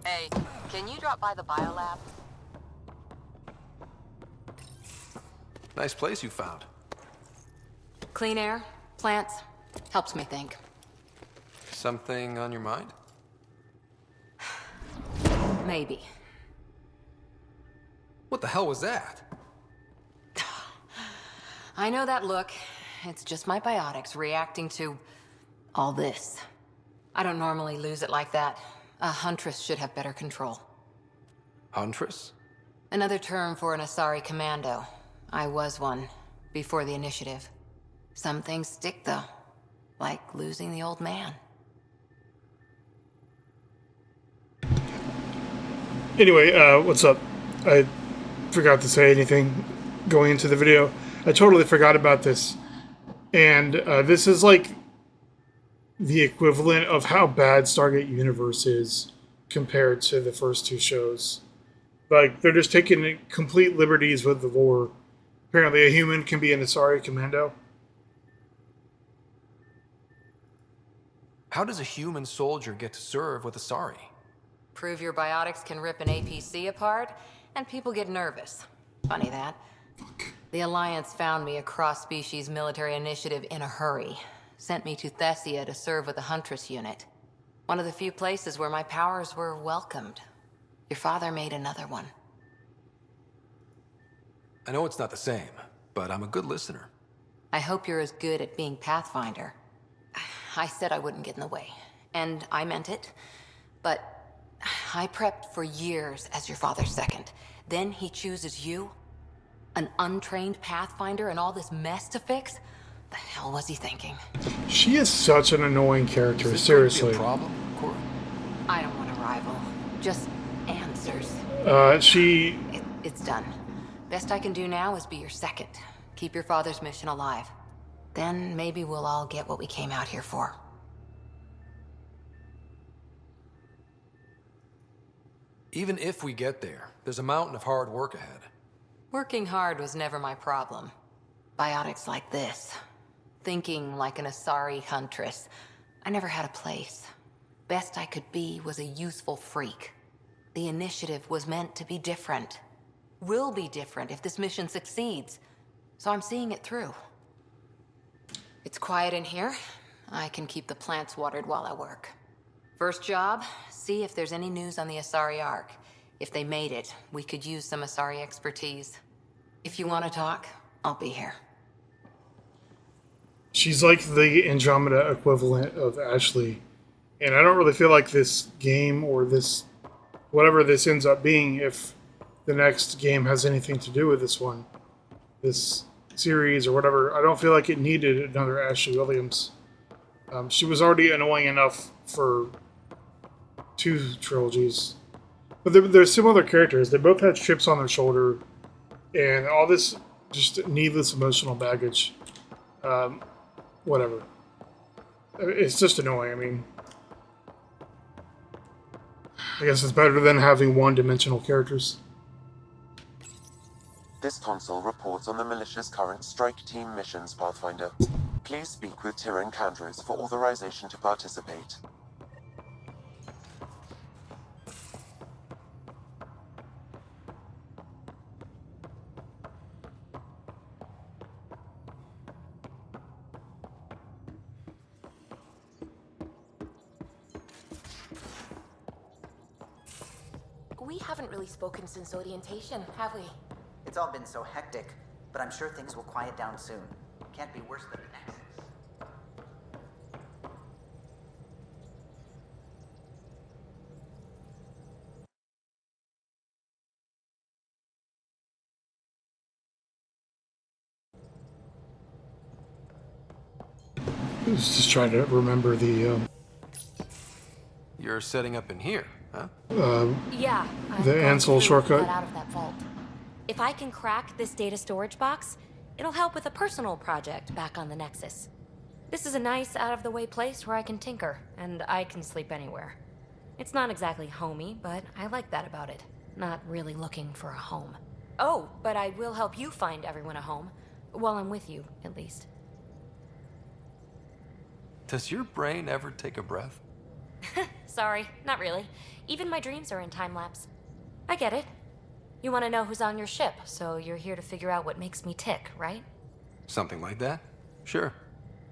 Hey, can you drop by the biolab? Nice place you found. Clean air, plants, helps me think. Something on your mind? Maybe. What the hell was that? I know that look. It's just my biotics reacting to all this. I don't normally lose it like that. A huntress should have better control. Huntress? Another term for an Asari commando. I was one, before the initiative. Some things stick, though. Like losing the old man. Anyway, what's up? I forgot to say anything going into the video. I totally forgot about this. And this is like the equivalent of how bad Stargate Universe is compared to the first two shows. Like, they're just taking complete liberties with the lore. Apparently a human can be an Asari commando. How does a human soldier get to serve with Asari? Prove your biotics can rip an APC apart, and people get nervous. Funny that. The Alliance found me a cross-species military initiative in a hurry. Sent me to Thessia to serve with the Huntress unit. One of the few places where my powers were welcomed. Your father made another one. I know it's not the same, but I'm a good listener. I hope you're as good at being Pathfinder. I said I wouldn't get in the way, and I meant it. But I prepped for years as your father's second. Then he chooses you? An untrained Pathfinder and all this mess to fix? The hell was he thinking? She is such an annoying character, Is this seriously. going to be a problem, Cora? I don't want a rival. Just answers. It's done. Best I can do now is be your second. Keep your father's mission alive. Then maybe we'll all get what we came out here for. Even if we get there, there's a mountain of hard work ahead. Working hard was never my problem. Biotics like this. Thinking like an Asari huntress. I never had a place. Best I could be was a useful freak. The initiative was meant to be different. Will be different if this mission succeeds. So I'm seeing it through. It's quiet in here. I can keep the plants watered while I work. First job, see if there's any news on the Asari Ark. If they made it, we could use some Asari expertise. If you want to talk, I'll be here. She's like the Andromeda equivalent of Ashley. And I don't really feel like this game or this, whatever this ends up being, if the next game has anything to do with this one, this series or whatever, I don't feel like it needed another Ashley Williams. She was already annoying enough for 2 trilogies. But there's similar characters. They both had chips on their shoulder and all this just needless emotional baggage. Whatever. It's just annoying. I mean, I guess it's better than having one-dimensional characters. This console reports on the militia's current strike team missions, Pathfinder. Please speak with Tyrann Kandros for authorization to participate. We haven't really spoken since orientation, have we? It's all been so hectic, but I'm sure things will quiet down soon. Can't be worse than the Nexus. I was just trying to remember the You're setting up in here, huh? Yeah. The Ansel shortcut. Got out of that vault. If I can crack this data storage box, it'll help with a personal project back on the Nexus. This is a nice, out-of-the-way place where I can tinker, and I can sleep anywhere. It's not exactly homey, but I like that about it. Not really looking for a home. Oh, but I will help you find everyone a home. While I'm with you, at least. Does your brain ever take a breath? sorry, not really. Even my dreams are in time-lapse. I get it. You want to know who's on your ship, so you're here to figure out what makes me tick, right? Something like that? Sure.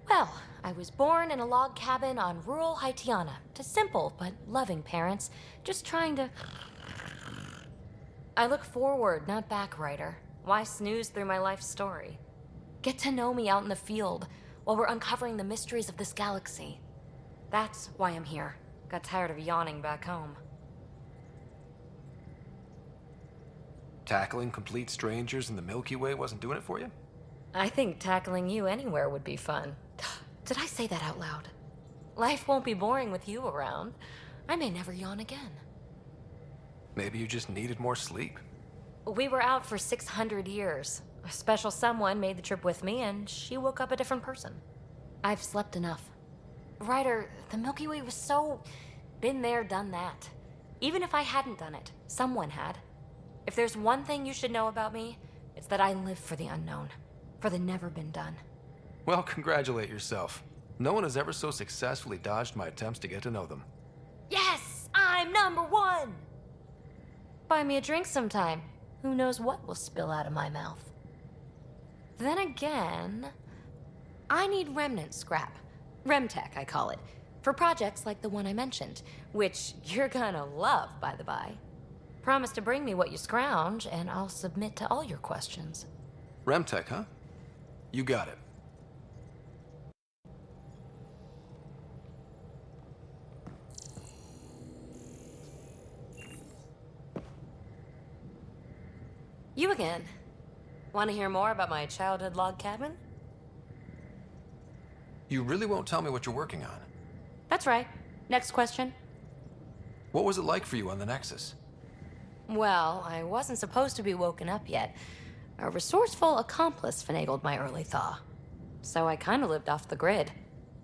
Well, I was born in a log cabin on rural Haitiana to simple but loving parents, just trying to... I look forward, not back, writer. Why snooze through my life story? Get to know me out in the field while we're uncovering the mysteries of this galaxy. That's why I'm here. Got tired of yawning back home. Tackling complete strangers in the Milky Way wasn't doing it for you? I think tackling you anywhere would be fun. Did I say that out loud? Life won't be boring with you around. I may never yawn again. Maybe you just needed more sleep. We were out for 600 years. A special someone made the trip with me, and she woke up a different person. I've slept enough. Ryder, the Milky Way was so... been there, done that. Even if I hadn't done it, someone had. If there's one thing you should know about me, it's that I live for the unknown. For the never been done. Well, congratulate yourself. No one has ever so successfully dodged my attempts to get to know them. Yes! I'm #1! Buy me a drink sometime. Who knows what will spill out of my mouth. Then again, I need remnant scrap. Remtech, I call it. For projects like the one I mentioned, which you're gonna love, by the by. Promise to bring me what you scrounge, and I'll submit to all your questions. Remtech, huh? You got it. You again. Want to hear more about my childhood log cabin? You really won't tell me what you're working on. That's right. Next question. What was it like for you on the Nexus? Well, I wasn't supposed to be woken up yet. A resourceful accomplice finagled my early thaw. So I kind of lived off the grid.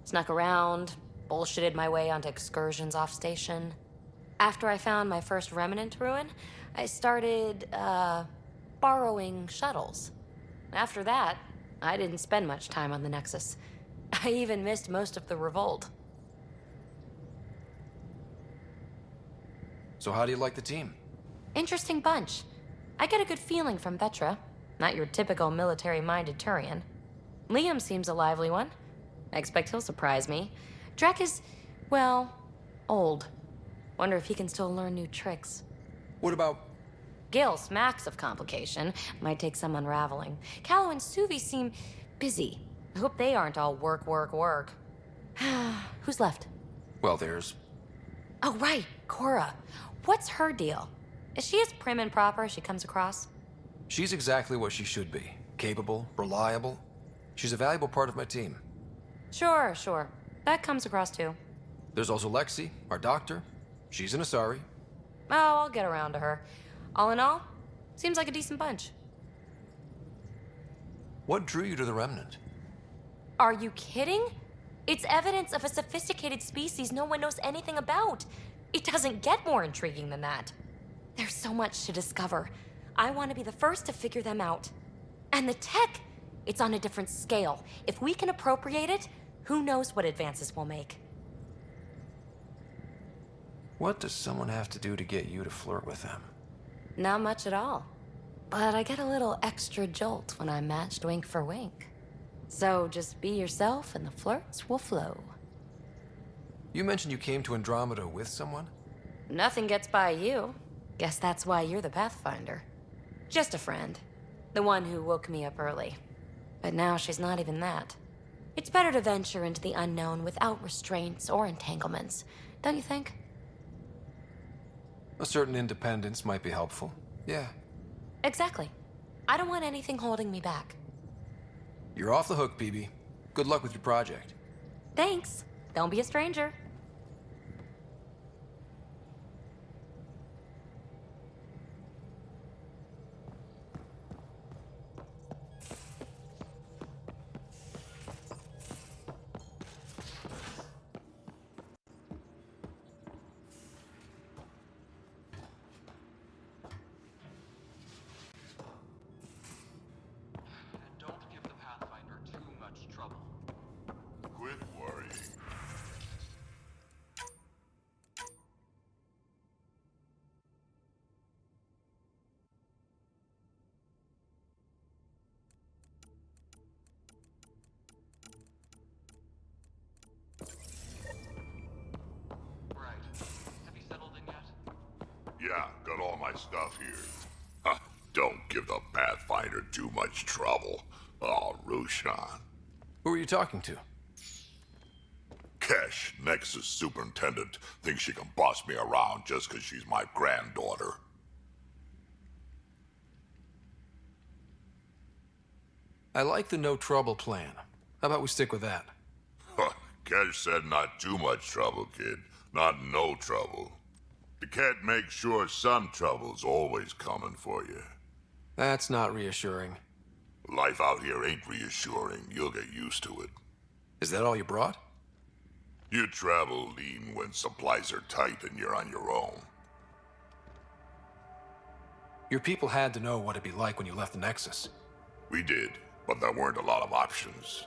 Snuck around, bullshitted my way onto excursions off station. After I found my first remnant ruin, I started, borrowing shuttles. After that, I didn't spend much time on the Nexus. I even missed most of the revolt. So how do you like the team? Interesting bunch. I get a good feeling from Vetra. Not your typical military-minded Turian. Liam seems a lively one. I expect he'll surprise me. Drek is, well, old. Wonder if he can still learn new tricks. What about... Gil smacks of complication. Might take some unraveling. Callow and Suvi seem busy. I hope they aren't all work, work, work. Who's left? Well, there's... Oh, right, Cora. What's her deal? Is she as prim and proper as she comes across? She's exactly what she should be. Capable, reliable. She's a valuable part of my team. Sure. That comes across too. There's also Lexi, our doctor. She's an Asari. Oh, I'll get around to her. All in all, seems like a decent bunch. What drew you to the Remnant? Are you kidding? It's evidence of a sophisticated species no one knows anything about. It doesn't get more intriguing than that. There's so much to discover. I want to be the first to figure them out. And the tech, it's on a different scale. If we can appropriate it, who knows what advances we'll make. What does someone have to do to get you to flirt with them? Not much at all. But I get a little extra jolt when I'm matched wink for wink. So just be yourself and the flirts will flow. You mentioned you came to Andromeda with someone? Nothing gets by you. Guess that's why you're the pathfinder. Just a friend. The one who woke me up early. But now she's not even that. It's better to venture into the unknown without restraints or entanglements, don't you think? A certain independence might be helpful. Yeah. Exactly. I don't want anything holding me back. You're off the hook, PB. Good luck with your project. Thanks. Don't be a stranger. Don't give the Pathfinder too much trouble. Quit worrying. my stuff here. Huh, don't give the Pathfinder too much trouble. Oh, Rushan. Who are you talking to? Kesh, Nexus superintendent, thinks she can boss me around just 'cause she's my granddaughter. I like the no trouble plan. How about we stick with that? Huh, Kesh said not too much trouble, kid. Not no trouble. The cat makes sure some trouble's always coming for you. That's not reassuring. Life out here ain't reassuring. You'll get used to it. Is that all you brought? You travel lean when supplies are tight and you're on your own. Your people had to know what it'd be like when you left the Nexus. We did, but there weren't a lot of options.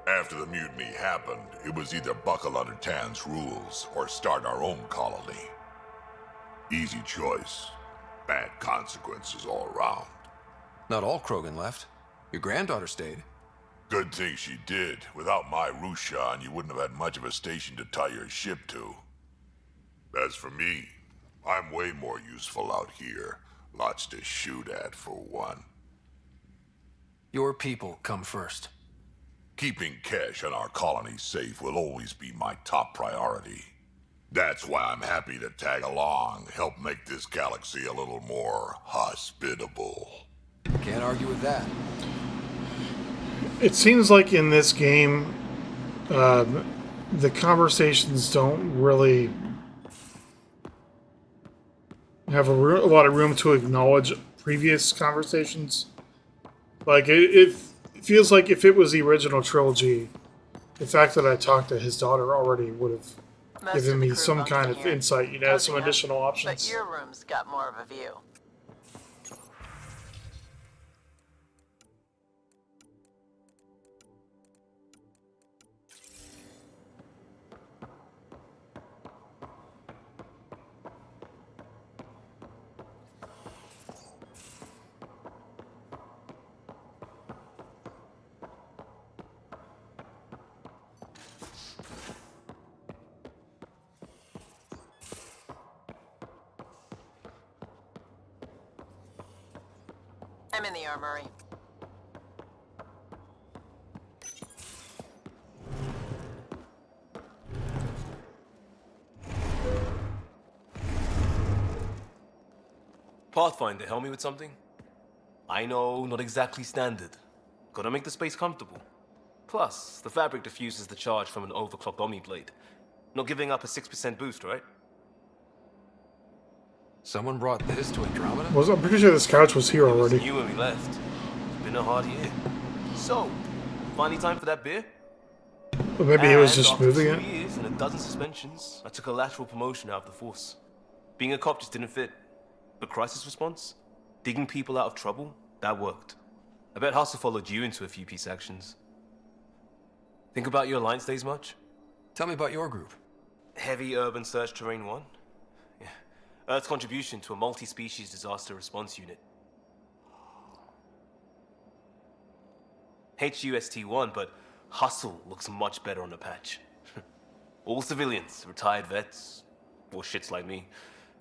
After the mutiny happened, it was either buckle under Tan's rules or start our own colony. Easy choice. Bad consequences all around. Not all Krogan left. Your granddaughter stayed. Good thing she did. Without my Rushan, you wouldn't have had much of a station to tie your ship to. As for me, I'm way more useful out here. Lots to shoot at, for one. Your people come first. Keeping Kesh and our colony safe will always be my top priority. That's why I'm happy to tag along, help make this galaxy a little more hospitable. Can't argue with that. It seems like in this game, the conversations don't really have a lot of room to acknowledge previous conversations. Like, it feels like if it was the original trilogy, the fact that I talked to his daughter already would have given me some kind of insight, you know, some additional options. But your room's got more of a view. I'm in the armory. Pathfinder, help me with something? I know, not exactly standard. Gotta make the space comfortable. Plus, the fabric diffuses the charge from an overclocked Omni blade. Not giving up a 6% boost, right? Someone brought this to Andromeda? I'm pretty sure this couch was here It was already. new when we left. It's been a hard year. So, finally time for that beer? Or maybe he was And just after moving 2 it. years and a dozen suspensions, I took a lateral promotion out of the force. Being a cop just didn't fit. But crisis response? Digging people out of trouble? That worked. I bet Hustle followed you into a few peace actions. Think about your Alliance days much? Tell me about your group. Heavy Urban Search Terrain 1? Yeah. Earth's contribution to a multi-species disaster response unit. HUST-1, but Hustle looks much better on the patch. All civilians, retired vets, or shits like me.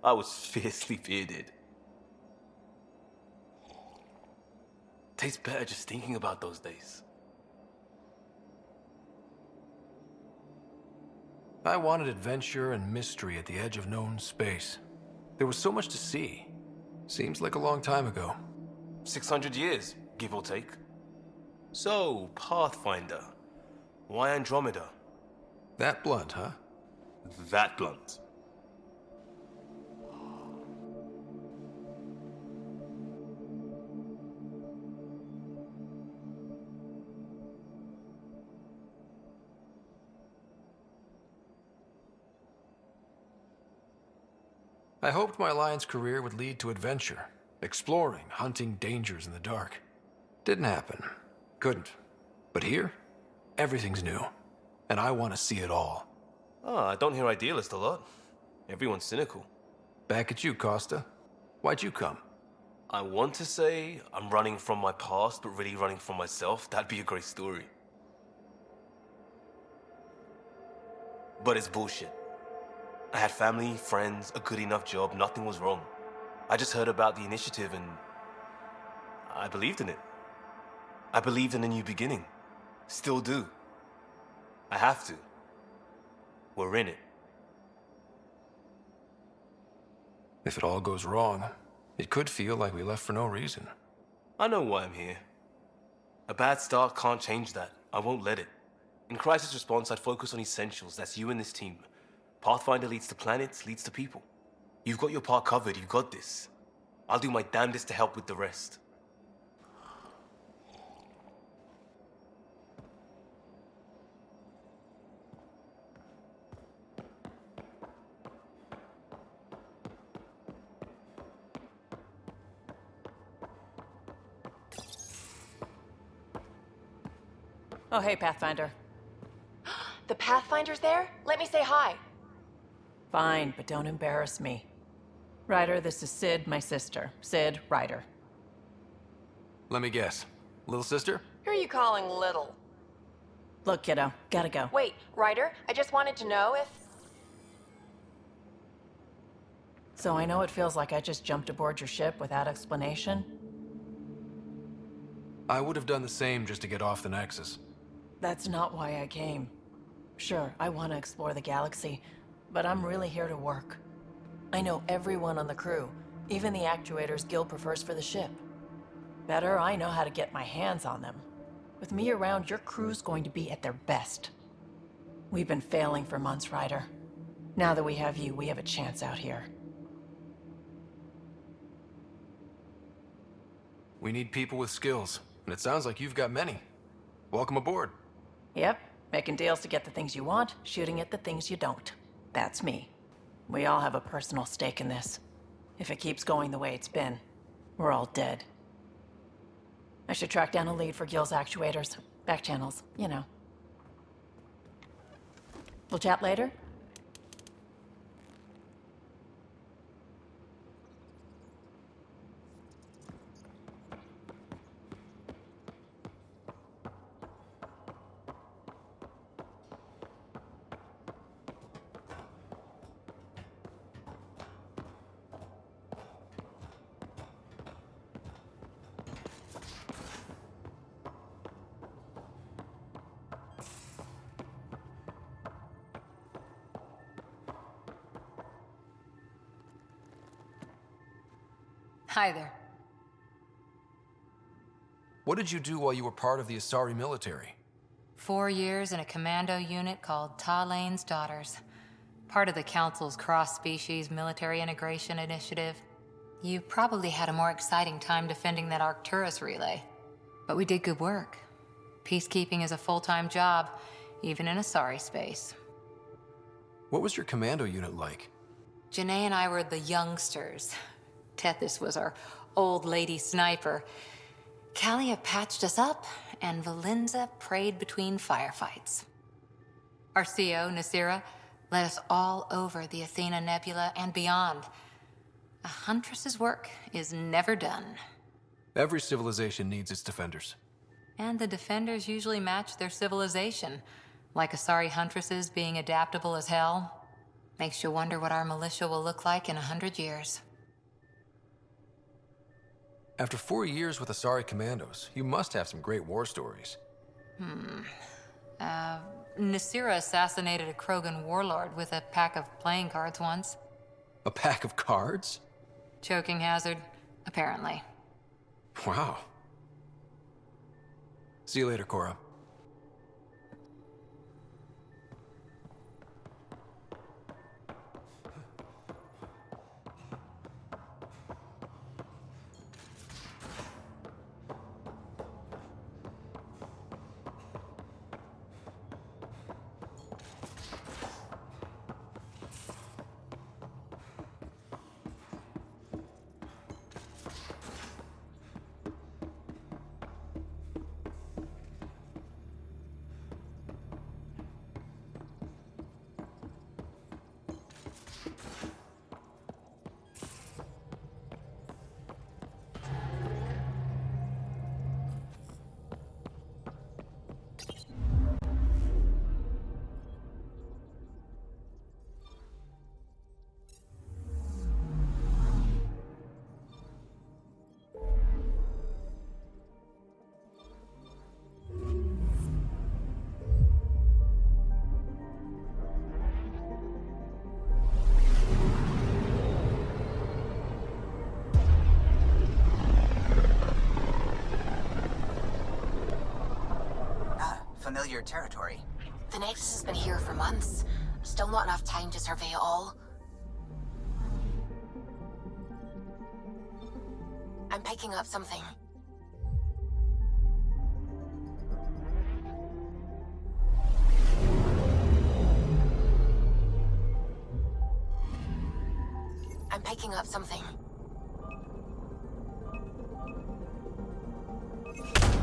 I was fiercely bearded. Tastes better just thinking about those days. I wanted adventure and mystery at the edge of known space. There was so much to see. Seems like a long time ago. 600 years, give or take. So, Pathfinder. Why Andromeda? That blunt, huh? That blunt. I hoped my Alliance career would lead to adventure, exploring, hunting dangers in the dark. Didn't happen. Couldn't. But here, everything's new. And I want to see it all. Ah, I don't hear idealist a lot. Everyone's cynical. Back at you, Costa. Why'd you come? I want to say I'm running from my past, but really running from myself. That'd be a great story. But it's bullshit. I had family, friends, a good enough job, nothing was wrong. I just heard about the initiative and I believed in it. I believed in a new beginning. Still do. I have to. We're in it. If it all goes wrong, it could feel like we left for no reason. I know why I'm here. A bad start can't change that. I won't let it. In crisis response, I'd focus on essentials. That's you and this team. Pathfinder leads to planets, leads to people. You've got your part covered. You got this. I'll do my damnedest to help with the rest. Oh, hey, Pathfinder. The Pathfinder's there? Let me say hi. Fine, but don't embarrass me. Ryder, this is Sid, my sister. Sid, Ryder. Let me guess. Little sister? Who are you calling little? Look, kiddo, gotta go. Wait, Ryder, I just wanted to know if... So I know it feels like I just jumped aboard your ship without explanation. I would have done the same just to get off the Nexus. That's not why I came. Sure, I want to explore the galaxy, but I'm really here to work. I know everyone on the crew, even the actuators Gil prefers for the ship. Better, I know how to get my hands on them. With me around, your crew's going to be at their best. We've been failing for months, Ryder. Now that we have you, we have a chance out here. We need people with skills, and it sounds like you've got many. Welcome aboard. Yep, making deals to get the things you want, shooting at the things you don't. That's me. We all have a personal stake in this. If it keeps going the way it's been, we're all dead. I should track down a lead for Gil's actuators. Back channels, you know. We'll chat later? Hi there. What did you do while you were part of the Asari military? 4 years in a commando unit called Talane's Daughters. Part of the Council's cross-species military integration initiative. You probably had a more exciting time defending that Arcturus relay. But we did good work. Peacekeeping is a full-time job, even in Asari space. What was your commando unit like? Janae and I were the youngsters. Tethys was our old lady sniper. Kalia patched us up, and Valenza prayed between firefights. Our CO, Nasira, led us all over the Athena Nebula and beyond. A huntress's work is never done. Every civilization needs its defenders. And the defenders usually match their civilization, like Asari huntresses being adaptable as hell. Makes you wonder what our militia will look like in 100 years. After 4 years with Asari commandos, you must have some great war stories. Nasira assassinated a Krogan warlord with a pack of playing cards once. A pack of cards? Choking hazard, apparently. Wow. See you later, Cora. familiar territory. The Nexus has been here for months. Still not enough time to survey it all. I'm picking up something. I'm picking up something.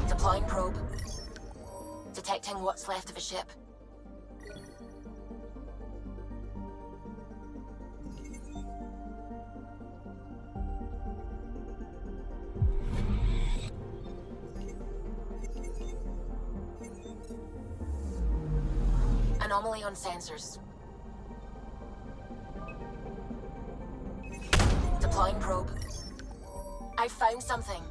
Deploying probe. Detecting what's left of a ship. Anomaly on sensors. Deploying probe. I found something.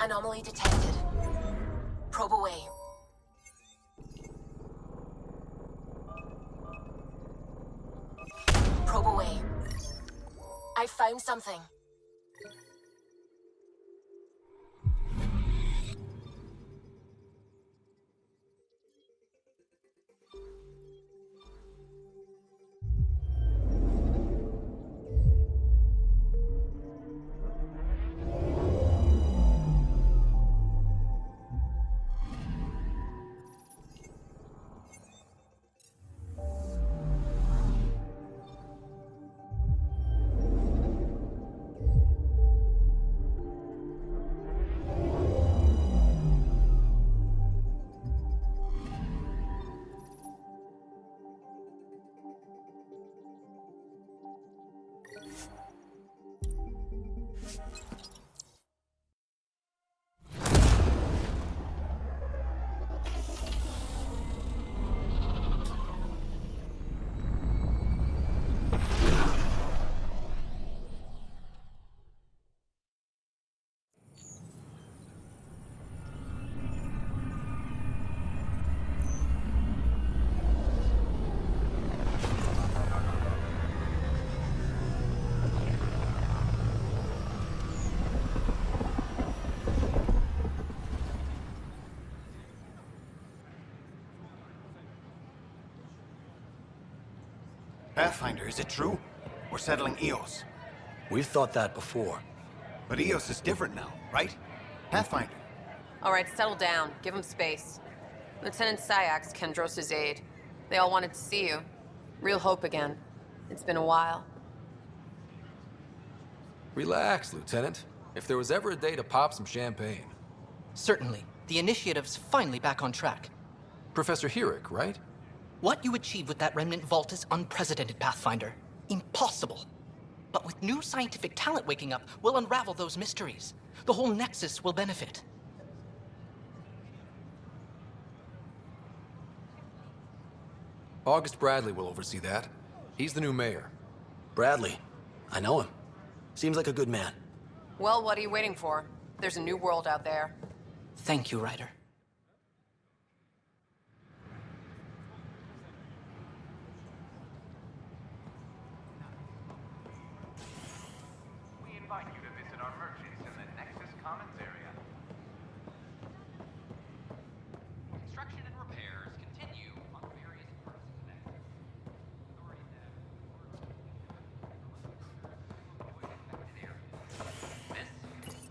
Anomaly detected. Probe away. Probe away. I found something. Pathfinder, is it true? We're settling Eos. We've thought that before. But Eos is different now, right? Pathfinder. All right, settle down. Give him space. Lieutenant Syax, Kendros' aide. They all wanted to see you. Real hope again. It's been a while. Relax, Lieutenant. If there was ever a day to pop some champagne. Certainly. The initiative's finally back on track. Professor Herrick, right? What you achieved with that remnant vault is unprecedented, Pathfinder. Impossible. But with new scientific talent waking up, we'll unravel those mysteries. The whole Nexus will benefit. August Bradley will oversee that. He's the new mayor. Bradley. I know him. Seems like a good man. Well, what are you waiting for? There's a new world out there. Thank you, Ryder. We invite you to visit our merchants in the Nexus Commons area. Construction and repairs continue on various parts of the Nexus. Authorities have avoid affected areas. This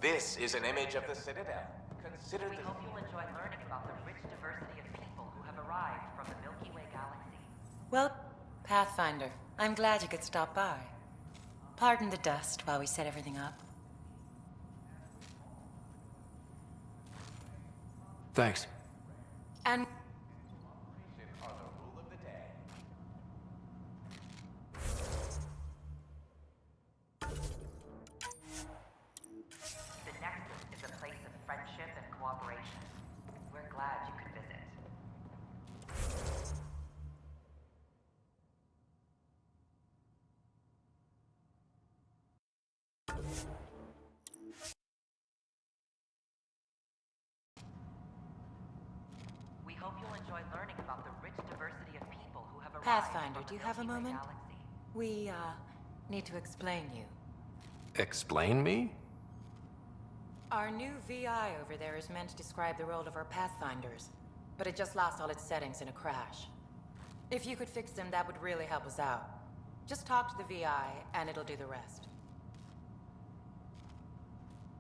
This is an image of the Citadel. Consider We hope you'll enjoy learning about the rich diversity of people who have arrived from the Milky Way galaxy. Well, Pathfinder, I'm glad you could stop by. Pardon the dust while we set everything up. Thanks. And The Nexus is a place of friendship and cooperation. We're glad you could visit. We hope you'll enjoy learning about the rich diversity of people who have arrived. Pathfinder, from do you the have a Milky Way moment? galaxy. We, need to explain you. Explain me? Our new VI over there is meant to describe the role of our Pathfinders, but it just lost all its settings in a crash. If you could fix them, that would really help us out. Just talk to the VI, and it'll do the rest.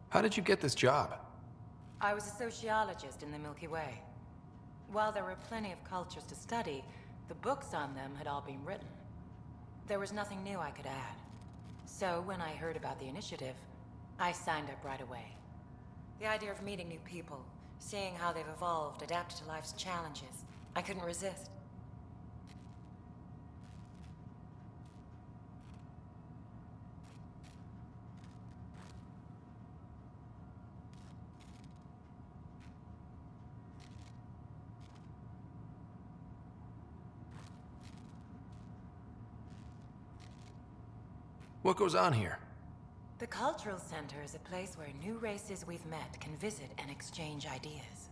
How did you get this job? I was a sociologist in the Milky Way. While there were plenty of cultures to study, the books on them had all been written. There was nothing new I could add. So when I heard about the initiative, I signed up right away. The idea of meeting new people, seeing how they've evolved, adapted to life's challenges, I couldn't resist. What goes on here? The Cultural Center is a place where new races we've met can visit and exchange ideas.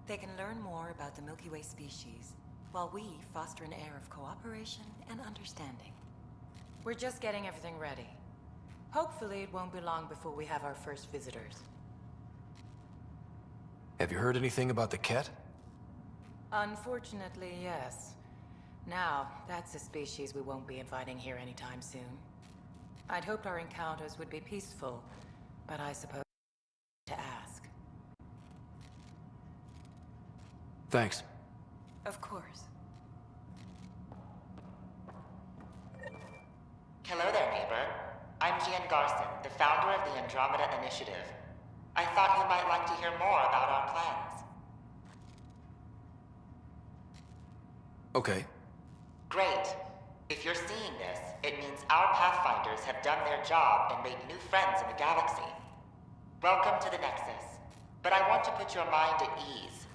They can learn more about the Milky Way species, while we foster an air of cooperation and understanding. We're just getting everything ready. Hopefully it won't be long before we have our first visitors. Have you heard anything about the Ket? Unfortunately, yes. Now, that's a species we won't be inviting here anytime soon. I'd hoped our encounters would be peaceful, but I suppose to ask. Thanks. Of course. Hello there, neighbor. I'm Gian Garson, the founder of the Andromeda Initiative. I thought you might like to hear more about our plans. Okay. Great. If you're seeing this, it means our Pathfinders have done their job and made new friends in the galaxy. Welcome to the Nexus. But I want to put your mind at ease.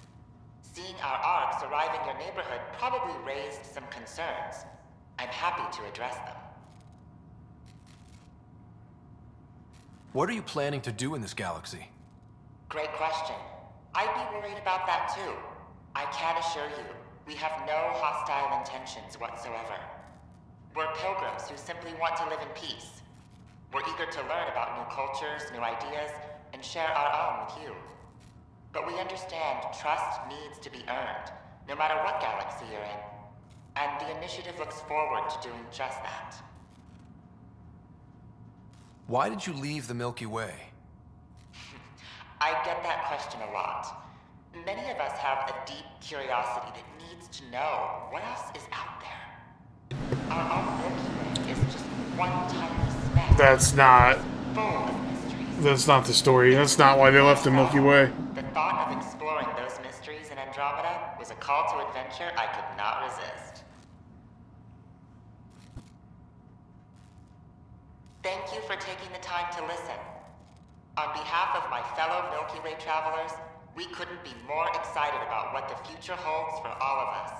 Seeing our arcs arrive in your neighborhood probably raised some concerns. I'm happy to address them. What are you planning to do in this galaxy? Great question. I'd be worried about that too. I can assure you, we have no hostile intentions whatsoever. We're pilgrims who simply want to live in peace. We're eager to learn about new cultures, new ideas, and share our own with you. But we understand trust needs to be earned, no matter what galaxy you're in. And the initiative looks forward to doing just that. Why did you leave the Milky Way? I get that question a lot. Many of us have a deep curiosity that needs to know what else is out there. Our own Milky Way is just one tiny speck. That's not. Full of mysteries. That's not the story. That's not why they left the Milky Way. The thought of exploring those mysteries in Andromeda was a call to adventure I could not resist. Thank you for taking the time to listen. On behalf of my fellow Milky Way travelers, we couldn't be more excited about what the future holds for all of us.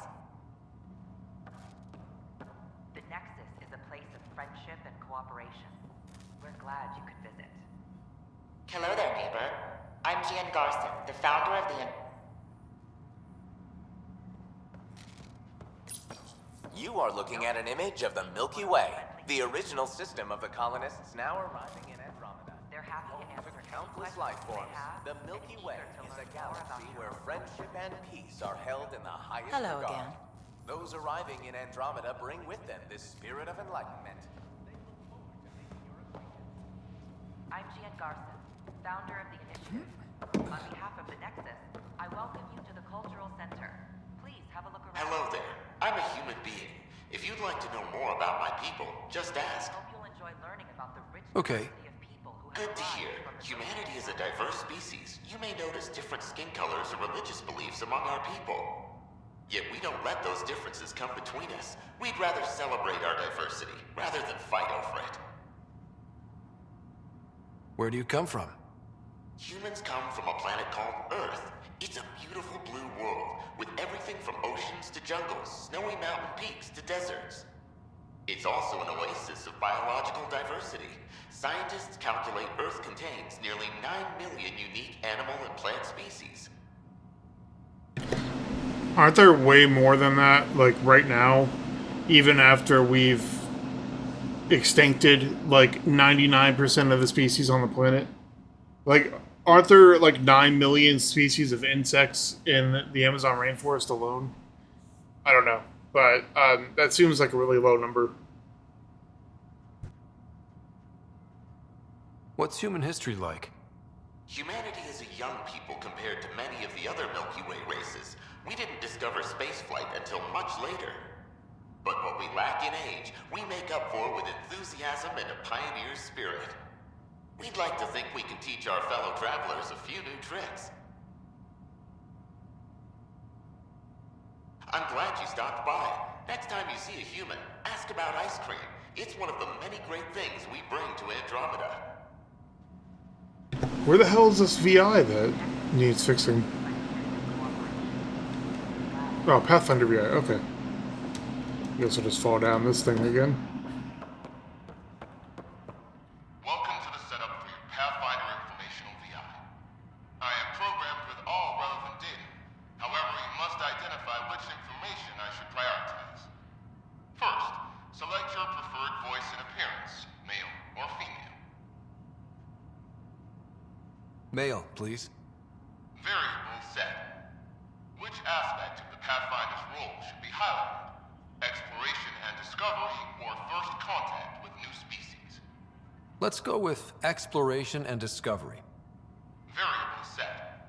The Nexus is a place of friendship and cooperation. We're glad you could visit. Hello there, neighbor. I'm Gian Garson, the founder of the... You are looking at an image of the Milky Way, the original system of the colonists now arriving in Andromeda. They're happy to answer Countless life forms, the Milky Way is a galaxy where friendship and peace are held in the highest Hello regard. again. Those arriving in Andromeda bring with them this spirit of enlightenment. I'm Gian Garson, founder of the initiative. On behalf of the Nexus, I welcome you to the Cultural Center. Please have a look around. Hello there. I'm a human being. If you'd like to know more about my people, just ask. I hope you'll enjoy learning about the rich Okay. diversity of people who have Good to arrived hear. from the Humanity is a diverse species. You may notice different skin colors or religious beliefs among our people. Yet we don't let those differences come between us. We'd rather celebrate our diversity, rather than fight over it. Where do you come from? Humans come from a planet called Earth. It's a beautiful blue world, with everything from oceans to jungles, snowy mountain peaks to deserts. It's also an oasis of biological diversity. Scientists calculate Earth contains nearly 9 million unique animal and plant species. Aren't there way more than that, like, right now? Even after we've extincted, like, 99% of the species on the planet? Like, aren't there, like, 9 million species of insects in the Amazon rainforest alone? I don't know. But that seems like a really low number. What's human history like? Humanity is a young people compared to many of the other Milky Way races. We didn't discover spaceflight until much later. But what we lack in age, we make up for with enthusiasm and a pioneer's spirit. We'd like to think we can teach our fellow travelers a few new tricks. I'm glad you stopped by. Next time you see a human, ask about ice cream. It's one of the many great things we bring to Andromeda. Where the hell is this VI that needs fixing? Oh, Pathfinder VI, okay. Guess I'll just fall down this thing again. Welcome to the setup for your Pathfinder Informational VI. I am programmed with all relevant data. However, you must identify which information I should prioritize. First, select your preferred voice and appearance, male or female. Male, please. Variable set. Which aspect of the Pathfinder's role should be highlighted? Exploration and discovery, or first contact with new species? Let's go with exploration and discovery. Variable set.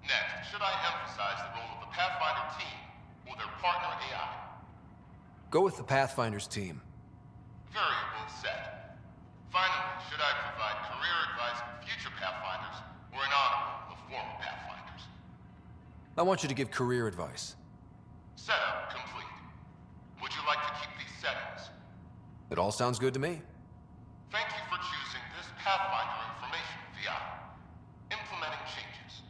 Next, should I emphasize the role of the Pathfinder team or their partner AI? Go with the Pathfinder's team. Variable set. Finally, should I provide career advice for future Pathfinders or an honor of former Pathfinders? I want you to give career advice. Setup complete. Would you like to keep these settings? It all sounds good to me. Thank you for choosing this Pathfinder Information VI. Implementing changes.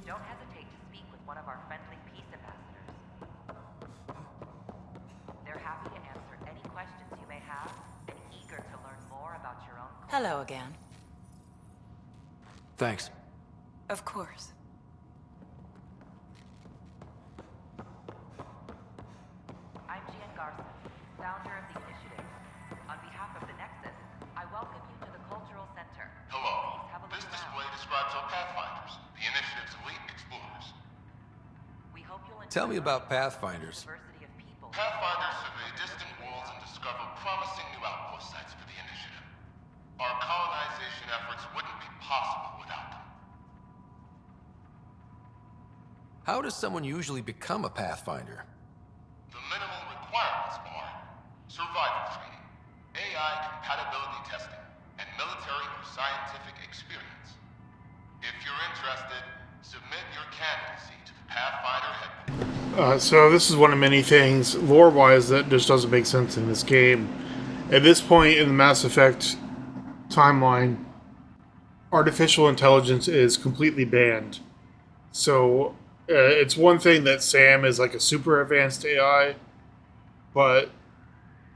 Don't hesitate to speak with one of our friendly peace ambassadors. They're happy to answer any questions you may have and eager to learn more about your own culture. Hello again. Thanks. Of course. I'm Gian Garson, founder of the initiative. On behalf of the Nexus, I welcome you to the Cultural Center. Hello. Please have a look This around. display describes our Pathfinders, the initiative's elite explorers. We hope you'll enjoy Tell me about learning Pathfinders. the diversity of people. Pathfinders survey distant worlds and discover promising new outpost sites for the initiative. Our colonization efforts wouldn't be possible without them. How does someone usually become a Pathfinder? The minimal requirements are survival training, AI compatibility testing, and military or scientific experience. If you're interested, submit your candidacy to the Pathfinder headquarters. So this is one of many things, lore-wise, that just doesn't make sense in this game. At this point in the Mass Effect timeline, artificial intelligence is completely banned. So it's one thing that Sam is like a super advanced AI, but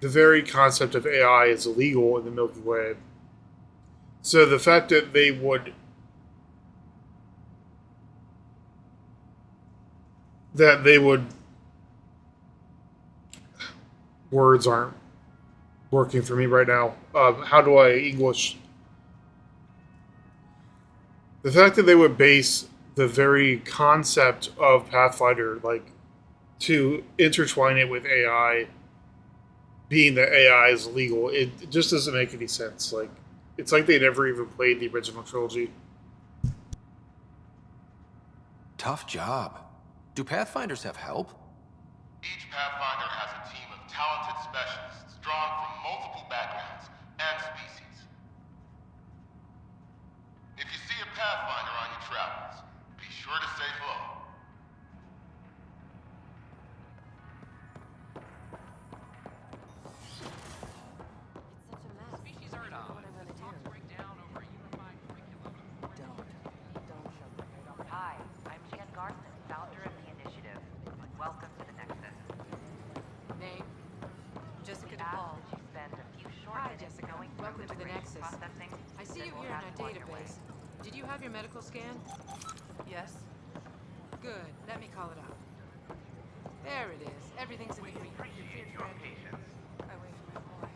the very concept of AI is illegal in the Milky Way. So the fact that they would words aren't working for me right now. How do I English? The fact that they would base the very concept of Pathfinder, like, to intertwine it with AI, being that AI is illegal, it just doesn't make any sense. Like, It's like they never even played the original trilogy. Tough job. Do Pathfinders have help? Each Pathfinder has a team of talented specialists drawn from multiple backgrounds and species. If you see a Pathfinder on your travels, be sure to say hello. Species are at odds. Talks break down over a unified curriculum. Hi, I'm Jen Garson, founder of the initiative. Welcome to the Nexus. Name? Jessica We ask DePaul. that you spend a few short Hi, minutes Jessica. going through Welcome to the information Nexus. processing. I see then you we'll here in have our you on your way. database. Did you have your medical scan? Yes. Good. Let me call it out. There it is. Everything's in the green. Appreciate your patience. Away from my wife.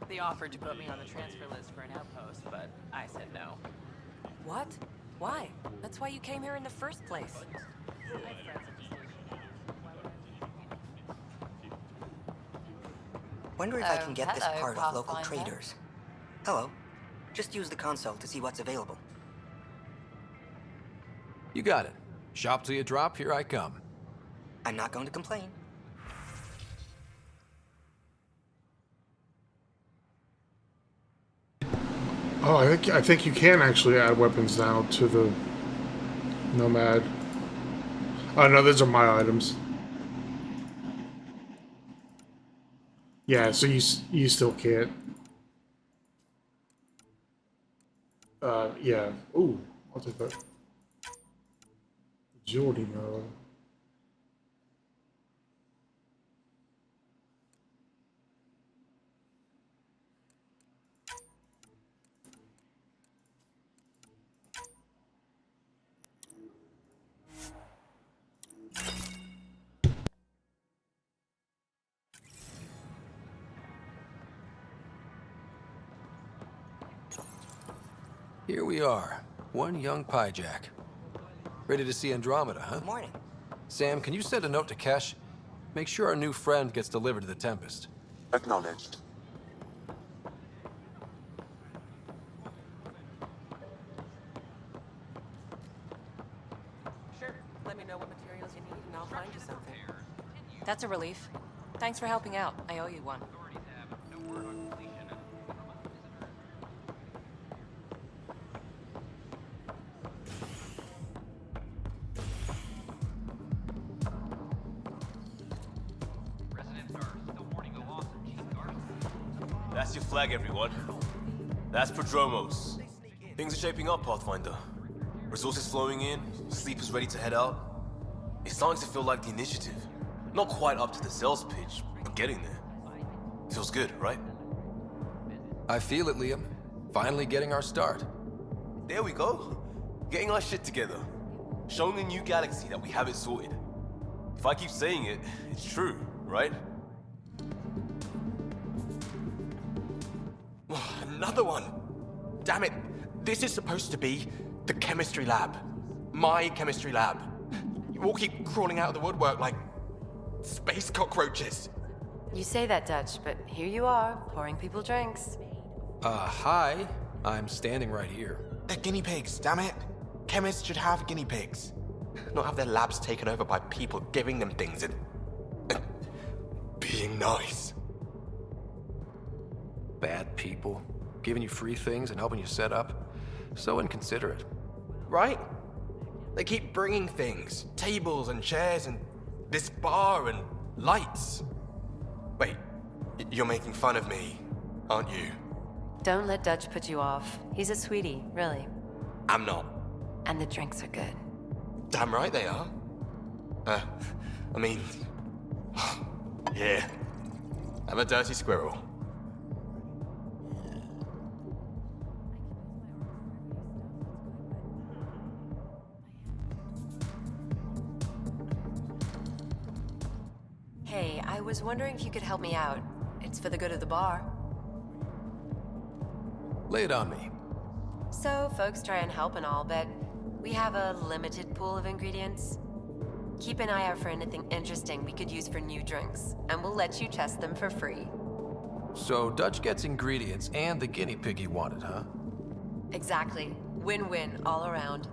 They offered to put me on the transfer list for an outpost, but I said no. What? Why? That's why you came here in the first place. Wonder if I can get this hello, part of local Pathfinder. traders. Hello. Just use the console to see what's available. You got it. Shop till you drop, here I come. I'm not going to complain. Oh, I think you can actually add weapons now to the Nomad. Oh no, those are my items. Yeah, so you still can't. Yeah. Ooh, I'll take that. Agility mode. Here we are, one young Pyjack. Ready to see Andromeda, huh? Morning. Sam, can you send a note to Kesh? Make sure our new friend gets delivered to the Tempest. Acknowledged. Sure. Let me know what materials you need and I'll find you something. That's a relief. Thanks for helping out. I owe you one. That's your flag, everyone. That's Prodromos. Things are shaping up, Pathfinder. Resources flowing in, sleepers ready to head out. It's starting to feel like the initiative. Not quite up to the sales pitch, but getting there. Feels good, right? I feel it, Liam. Finally getting our start. There we go. Getting our shit together. Showing a new galaxy that we have it sorted. If I keep saying it, it's true, right? Another one! Damn it! This is supposed to be the chemistry lab. My chemistry lab. You all keep crawling out of the woodwork like space cockroaches. You say that, Dutch, but here you are, pouring people drinks. Hi. I'm standing right here. They're guinea pigs, damn it. Chemists should have guinea pigs. Not have their labs taken over by people giving them things and being nice. Bad people. Giving you free things and helping you set up. So inconsiderate. Right? They keep bringing things. Tables and chairs and this bar and lights. Wait, you're making fun of me, aren't you? Don't let Dutch put you off. He's a sweetie, really. I'm not. And the drinks are good. Damn right they are. I mean... yeah. I'm a dirty squirrel. Hey, I was wondering if you could help me out. It's for the good of the bar. Lay it on me. So, folks try and help and all, but we have a limited pool of ingredients. Keep an eye out for anything interesting we could use for new drinks, and we'll let you test them for free. So Dutch gets ingredients and the guinea pig he wanted, huh? Exactly. Win-win all around.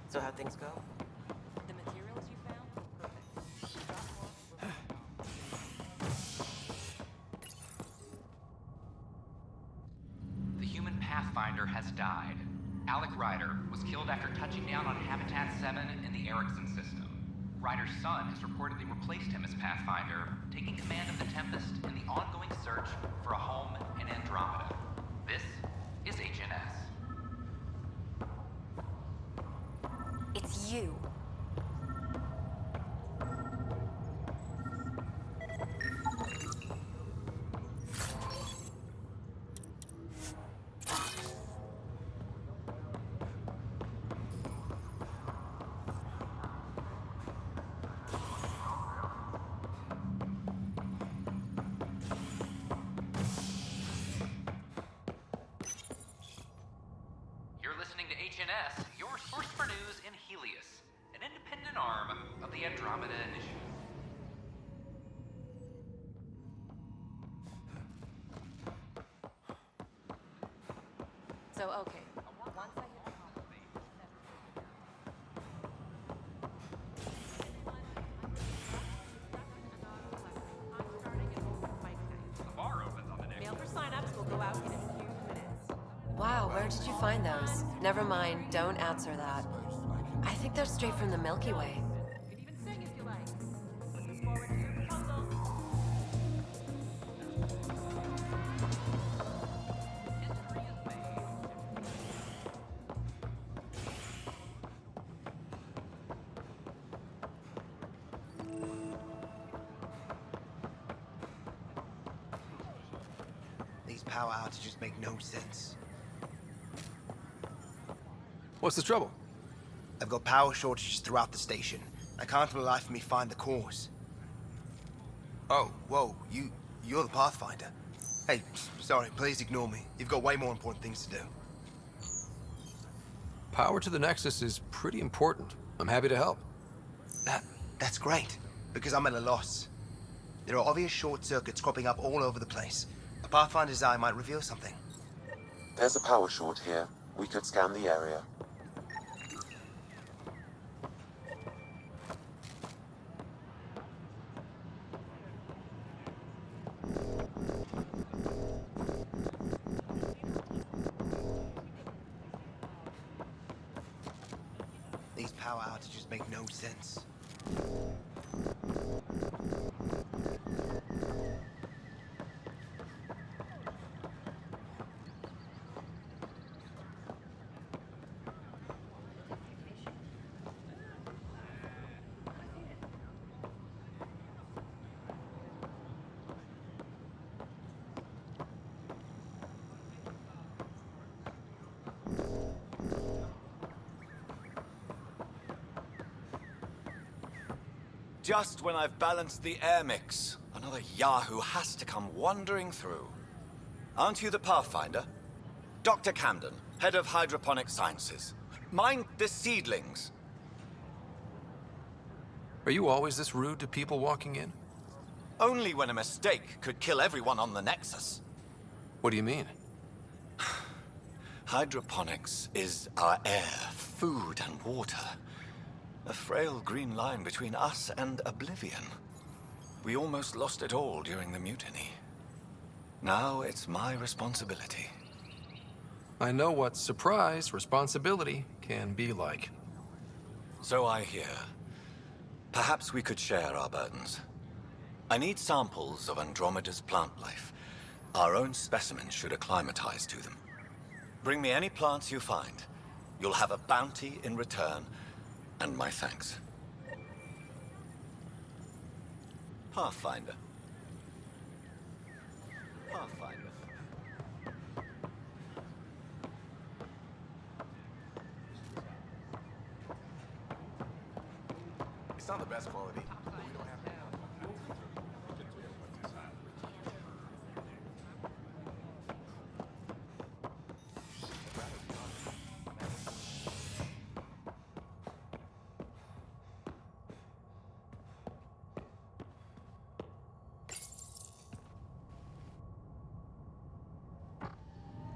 So how'd things go? The materials you found? Perfect. The human pathfinder has died. Alec Ryder was killed after touching down on Habitat 7 in the Erickson system. Ryder's son has reportedly replaced him as pathfinder, taking command of the Tempest in the ongoing search for a home in Andromeda. This is HNS. It's you. You're listening to HNS, your source for news in Helios, an independent arm of the Andromeda Initiative. So, okay. Once I hit the top of The bar opens on the next. Mail for sign-ups will go out in a few minutes. Wow, where did you find those? Never mind, don't answer that. I think they're straight from the Milky Way. You can even sing if you like. Put this forward to your proposal. These power outages make no sense. What's the trouble? I've got power shortages throughout the station. I can't for the life of me find the cause. Oh, whoa, you're the Pathfinder. Hey, sorry, please ignore me. You've got way more important things to do. Power to the Nexus is pretty important. I'm happy to help. That's great, because I'm at a loss. There are obvious short circuits cropping up all over the place. A Pathfinder's eye might reveal something. There's a power short here. We could scan the area. These power outages make no sense. Just when I've balanced the air mix, another Yahoo has to come wandering through. Aren't you the Pathfinder? Dr. Camden, head of hydroponic sciences. Mind the seedlings. Are you always this rude to people walking in? Only when a mistake could kill everyone on the Nexus. What do you mean? Hydroponics is our air, food, and water. A frail green line between us and oblivion. We almost lost it all during the mutiny. Now it's my responsibility. I know what surprise responsibility can be like. So I hear. Perhaps we could share our burdens. I need samples of Andromeda's plant life. Our own specimens should acclimatize to them. Bring me any plants you find. You'll have a bounty in return, and my thanks. Pathfinder. Pathfinder. not the best quality.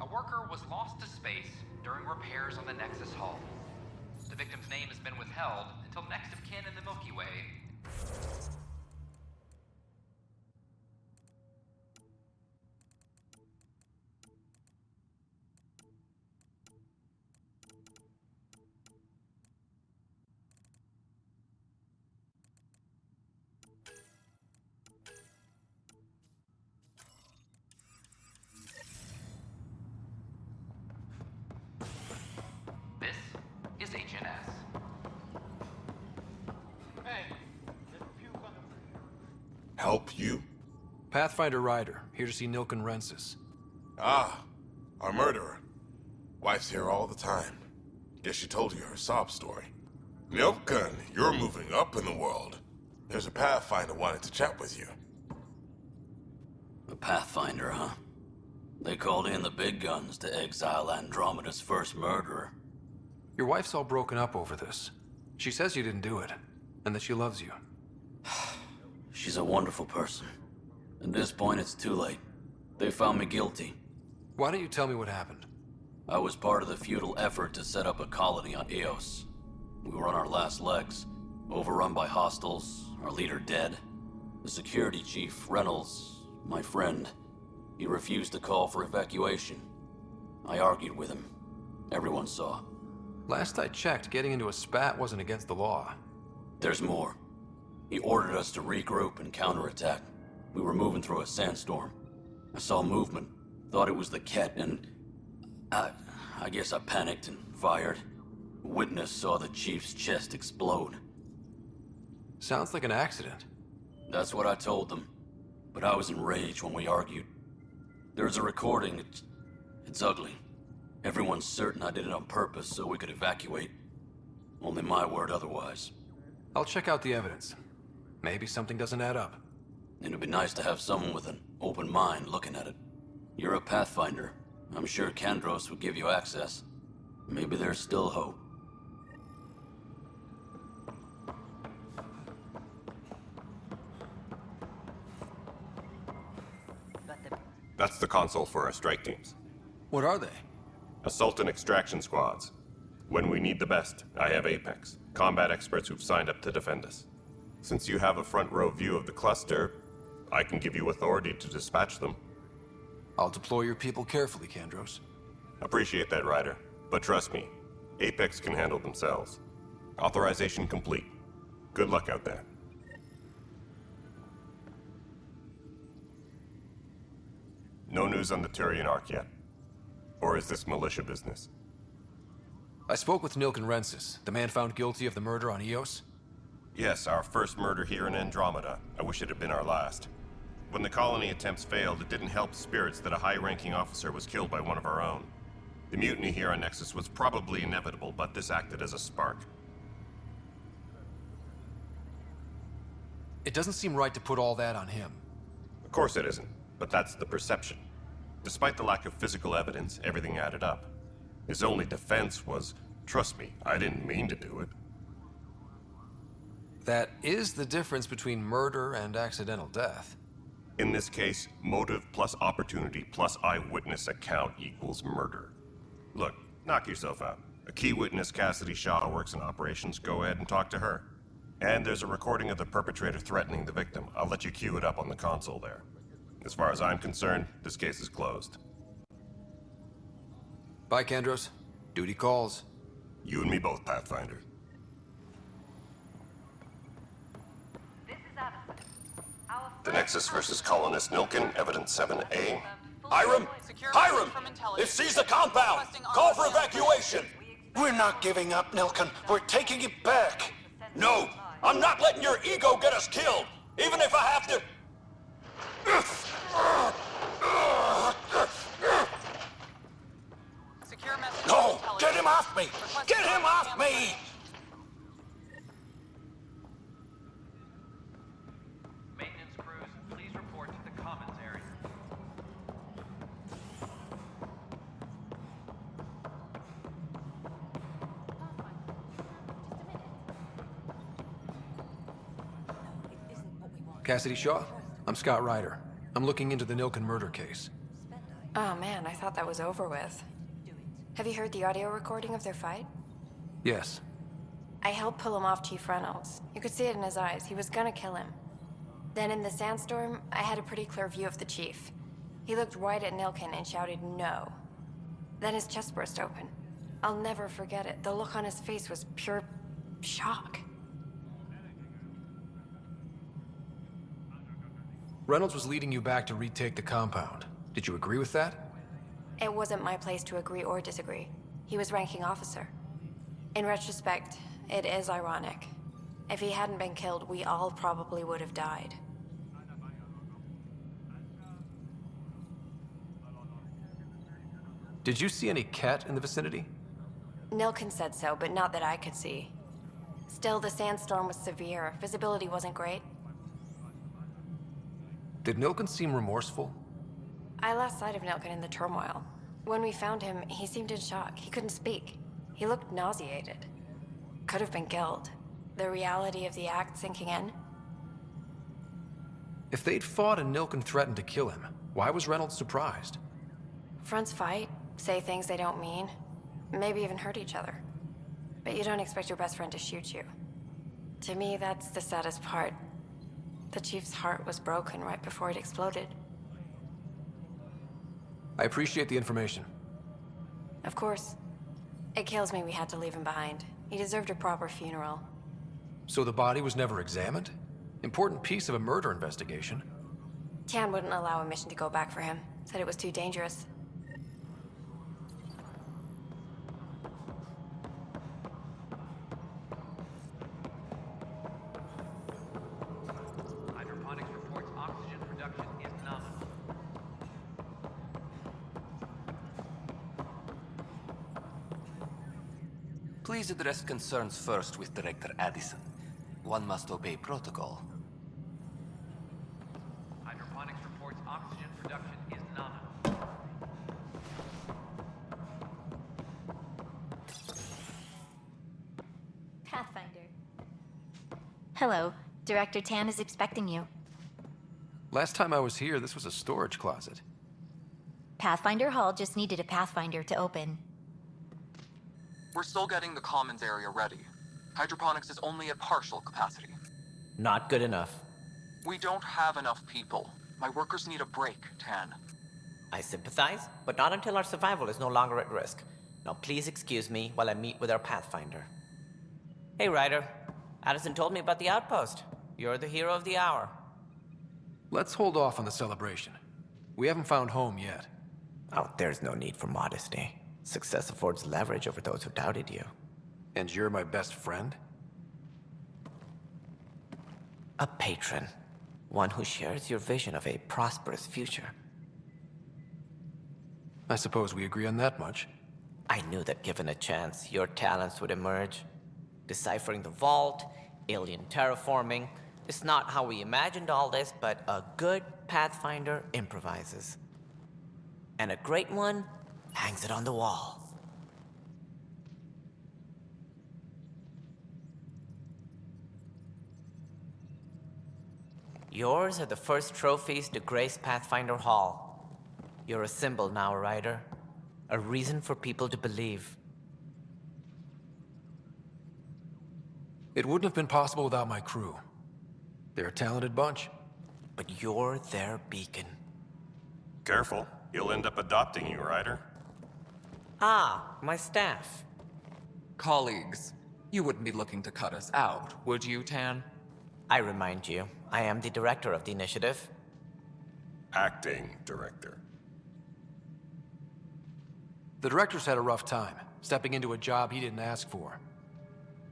A worker was lost to space during repairs on the Nexus hull. The victim's name has been withheld until next of kin in the Milky Way. This is HNS. Help you? Pathfinder Ryder, here to see Nilken Rensis. Ah, our murderer. Wife's here all the time. Guess she told you her sob story. Nilken, you're moving up in the world. There's a Pathfinder wanted to chat with you. A Pathfinder, huh? They called in the big guns to exile Andromeda's first murderer. Your wife's all broken up over this. She says you didn't do it, and that she loves you. She's a wonderful person. At this point, it's too late. They found me guilty. Why don't you tell me what happened? I was part of the futile effort to set up a colony on Eos. We were on our last legs, overrun by hostiles, our leader dead. The security chief, Reynolds, my friend, he refused to call for evacuation. I argued with him. Everyone saw. Last I checked, getting into a spat wasn't against the law. There's more. He ordered us to regroup and counterattack. We were moving through a sandstorm. I saw movement, thought it was the Ket, and I guess I panicked and fired. A witness saw the chief's chest explode. Sounds like an accident. That's what I told them. But I was enraged when we argued. There's a recording. It's ugly. Everyone's certain I did it on purpose so we could evacuate. Only my word otherwise. I'll check out the evidence. Maybe something doesn't add up. It'd be nice to have someone with an open mind looking at it. You're a Pathfinder. I'm sure Kandros would give you access. Maybe there's still hope. That's the console for our strike teams. What are they? Assault and extraction squads. When we need the best, I have Apex, combat experts who've signed up to defend us. Since you have a front row view of the cluster, I can give you authority to dispatch them. I'll deploy your people carefully, Kandros. Appreciate that, Ryder. But trust me, Apex can handle themselves. Authorization complete. Good luck out there. No news on the Turian Ark yet? Or is this militia business? I spoke with Nilken Rensis, the man found guilty of the murder on Eos. Yes, our first murder here in Andromeda. I wish it had been our last. When the colony attempts failed, it didn't help spirits that a high-ranking officer was killed by one of our own. The mutiny here on Nexus was probably inevitable, but this acted as a spark. It doesn't seem right to put all that on him. Of course it isn't, but that's the perception. Despite the lack of physical evidence, everything added up. His only defense was, trust me, I didn't mean to do it. That is the difference between murder and accidental death. In this case, motive plus opportunity plus eyewitness account equals murder. Look, knock yourself out. A key witness, Cassidy Shaw, works in operations. Go ahead and talk to her. And there's a recording of the perpetrator threatening the victim. I'll let you cue it up on the console there. As far as I'm concerned, this case is closed. Bye, Kandros. Duty calls. You and me both, Pathfinder. The Nexus versus Colonist Nilken, Evidence 7A. Hiram! Hiram! They've seized the compound! Call for evacuation! We're not giving up, Nilken. We're taking it back. No! I'm not letting your ego get us killed! Even if I have to... No! Get him off me! Get him off me! Cassidy Shaw? I'm Scott Ryder. I'm looking into the Nilken murder case. Oh man, I thought that was over with. Have you heard the audio recording of their fight? Yes. I helped pull him off Chief Reynolds. You could see it in his eyes. He was gonna kill him. Then in the sandstorm, I had a pretty clear view of the chief. He looked right at Nilken and shouted no. Then his chest burst open. I'll never forget it. The look on his face was pure shock. Reynolds was leading you back to retake the compound. Did you agree with that? It wasn't my place to agree or disagree. He was ranking officer. In retrospect, it is ironic. If he hadn't been killed, we all probably would have died. Did you see any Ket in the vicinity? Nilken said so, but not that I could see. Still, the sandstorm was severe. Visibility wasn't great. Did Nilken seem remorseful? I lost sight of Nilken in the turmoil. When we found him, he seemed in shock. He couldn't speak. He looked nauseated. Could have been killed. The reality of the act sinking in. If they'd fought and Nilken threatened to kill him, why was Reynolds surprised? Fronts fight, say things they don't mean, maybe even hurt each other. But you don't expect your best friend to shoot you. To me, that's the saddest part. The chief's heart was broken right before it exploded. I appreciate the information. Of course. It kills me we had to leave him behind. He deserved a proper funeral. So the body was never examined? Important piece of a murder investigation. Tian wouldn't allow a mission to go back for him. Said it was too dangerous. Hydroponics reports oxygen production is nominal. Please address concerns first with Director Addison. One must obey protocol. Hydroponics reports oxygen production is nominal. Pathfinder. Hello. Director Tan is expecting you. Last time I was here, this was a storage closet. Pathfinder Hall just needed a Pathfinder to open. We're still getting the commons area ready. Hydroponics is only at partial capacity. Not good enough. We don't have enough people. My workers need a break, Tan. I sympathize, but not until our survival is no longer at risk. Now please excuse me while I meet with our Pathfinder. Hey, Ryder. Addison told me about the outpost. You're the hero of the hour. Let's hold off on the celebration. We haven't found home yet. Oh, there's no need for modesty. Success affords leverage over those who doubted you. And you're my best friend? A patron. One who shares your vision of a prosperous future. I suppose we agree on that much. I knew that given a chance, your talents would emerge. Deciphering the vault, alien terraforming. It's not how we imagined all this, but a good Pathfinder improvises. And a great one hangs it on the wall. Yours are the first trophies to grace Pathfinder Hall. You're a symbol now, Ryder. A reason for people to believe. It wouldn't have been possible without my crew. They're a talented bunch. But you're their beacon. Careful, he'll end up adopting you, Ryder. Ah, my staff. Colleagues, you wouldn't be looking to cut us out, would you, Tan? I remind you, I am the director of the initiative. Acting director. The director's had a rough time, stepping into a job he didn't ask for.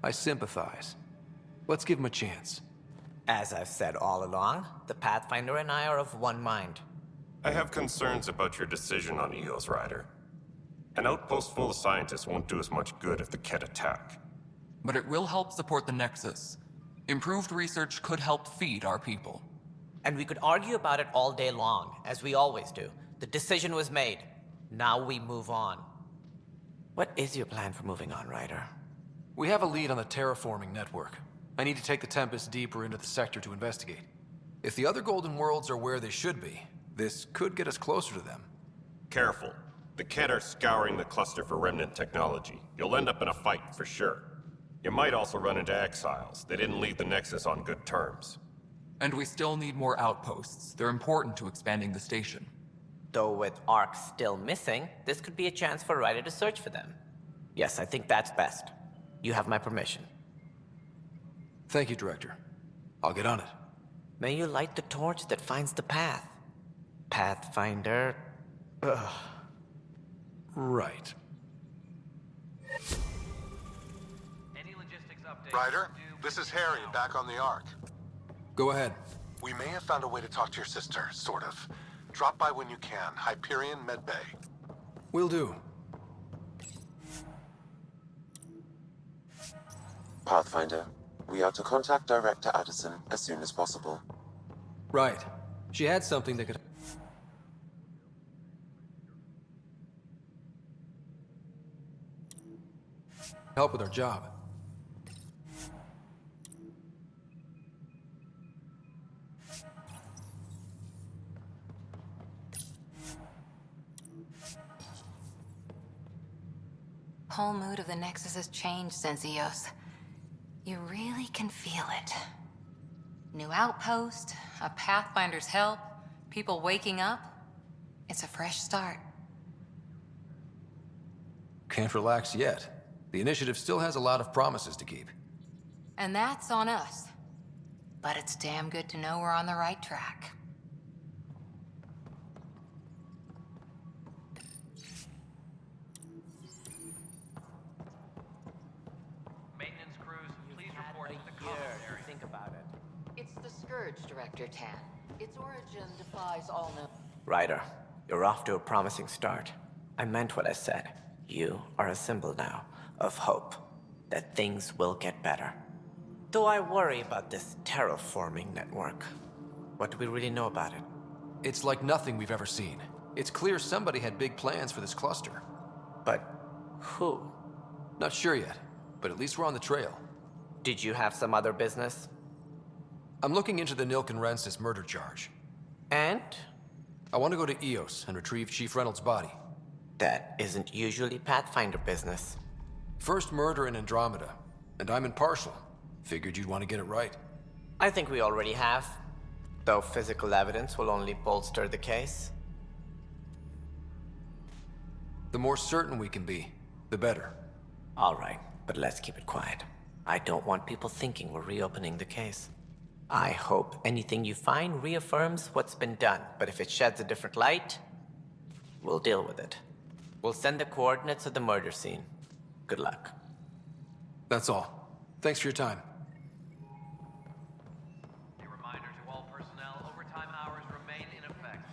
I sympathize. Let's give him a chance. As I've said all along, the Pathfinder and I are of one mind. I have concerns about your decision on EOS, Ryder. An outpost full of scientists won't do us much good if the Ket attack. But it will help support the Nexus. Improved research could help feed our people. And we could argue about it all day long, as we always do. The decision was made. Now we move on. What is your plan for moving on, Ryder? We have a lead on the terraforming network. I need to take the Tempest deeper into the sector to investigate. If the other Golden Worlds are where they should be, this could get us closer to them. Careful. The Kett are scouring the cluster for remnant technology. You'll end up in a fight for sure. You might also run into exiles. They didn't leave the Nexus on good terms. And we still need more outposts. They're important to expanding the station. Though with Ark still missing, this could be a chance for Ryder to search for them. Yes, I think that's best. You have my permission. Thank you, Director. I'll get on it. May you light the torch that finds the path. Pathfinder... Ugh. Right. Ryder, this is Harry, back on the Ark. Go ahead. We may have found a way to talk to your sister, sort of. Drop by when you can. Hyperion Medbay. Will do. Pathfinder, we are to contact Director Addison as soon as possible. Right. She had something that could... help with our job. Whole mood of the Nexus has changed since EOS. You really can feel it. New outpost, a Pathfinder's help, people waking up. It's a fresh start. Can't relax yet. The initiative still has a lot of promises to keep. And that's on us. But it's damn good to know we're on the right track. Maintenance crews, please report to the commissary. Think about it. It's the Scourge, Director Tan. Its origin defies all known. Ryder, you're off to a promising start. I meant what I said. You are a symbol now of hope that things will get better. Though I worry about this terraforming network. What do we really know about it? It's like nothing we've ever seen. It's clear somebody had big plans for this cluster. But who? Not sure yet, but at least we're on the trail. Did you have some other business? I'm looking into the Nilken Rensis murder charge. And? I want to go to EOS and retrieve Chief Reynolds' body. That isn't usually Pathfinder business. First murder in Andromeda, and I'm impartial. Figured you'd want to get it right. I think we already have. Though physical evidence will only bolster the case. The more certain we can be, the better. All right, but let's keep it quiet. I don't want people thinking we're reopening the case. I hope anything you find reaffirms what's been done, but if it sheds a different light, we'll deal with it. We'll send the coordinates of the murder scene. Good luck. That's all. Thanks for your time. A reminder to all personnel, overtime hours remain in effect.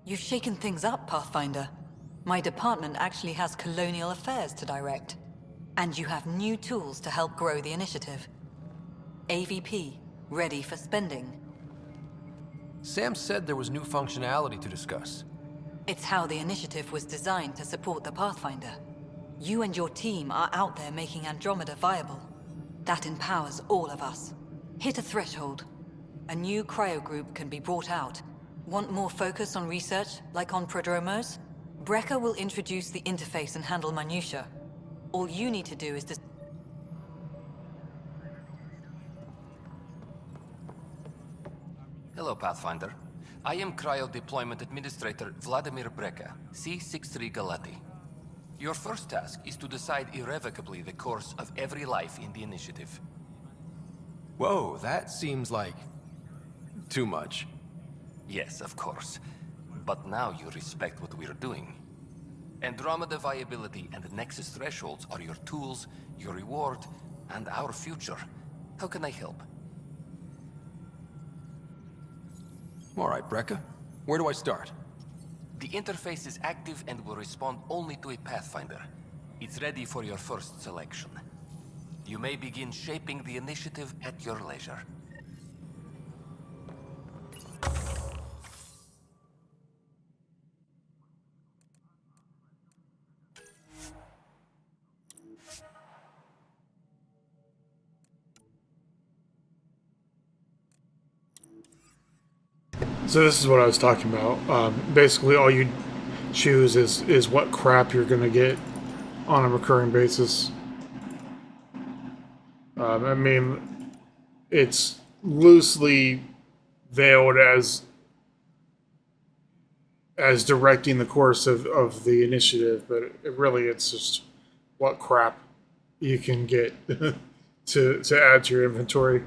You've shaken things up, Pathfinder. My department actually has colonial affairs to direct. And you have new tools to help grow the initiative. AVP, ready for spending. Sam said there was new functionality to discuss. It's how the initiative was designed to support the Pathfinder. You and your team are out there making Andromeda viable. That empowers all of us. Hit a threshold. A new cryo group can be brought out. Want more focus on research, like on prodromos? Brecker will introduce the interface and handle minutiae. All you need to do is to... Hello, Pathfinder. I am Cryo Deployment Administrator Vladimir Breca, C-63 Galati. Your first task is to decide irrevocably the course of every life in the initiative. Whoa, that seems like... too much. Yes, of course. But now you respect what we're doing. Andromeda viability and Nexus thresholds are your tools, your reward, and our future. How can I help? All right, Breca. Where do I start? The interface is active and will respond only to a Pathfinder. It's ready for your first selection. You may begin shaping the initiative at your leisure. So this is what I was talking about. Basically, all you choose is what crap you're gonna get on a recurring basis. I mean, it's loosely veiled as directing the course of the initiative, but it's just what crap you can get to add to your inventory.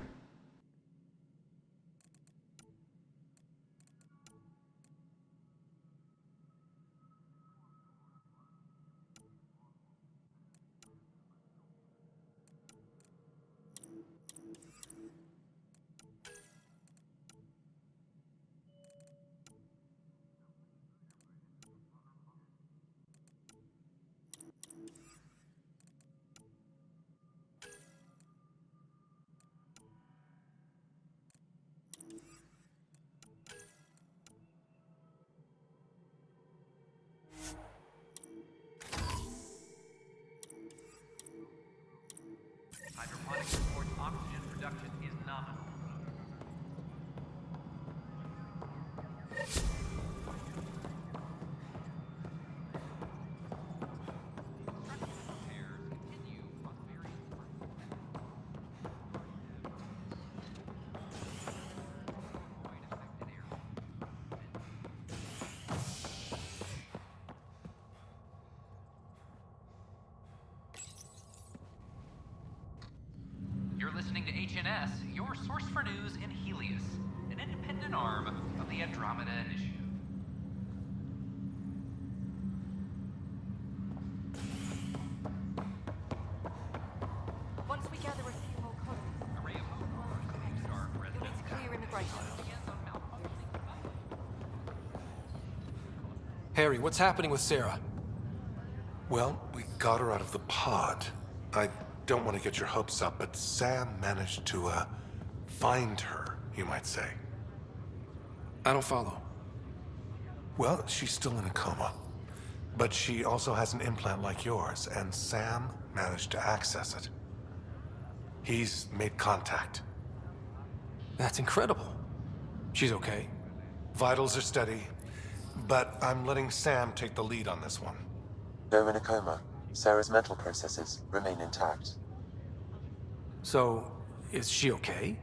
Hydroponics reports oxygen production is nominal. You're listening to HNS, your source for news in Helios, an independent arm of the Andromeda Initiative. Once we gather a few more colonies, you'll need to clear immigration. Harry, what's happening with Sarah? Well, we got her out of the pod. I don't want to get your hopes up, but Sam managed to, find her, you might say. I don't follow. Well, she's still in a coma. But she also has an implant like yours, and Sam managed to access it. He's made contact. That's incredible. She's okay. Vitals are steady, but I'm letting Sam take the lead on this one. Though in a coma, Sarah's mental processes remain intact. So, is she okay?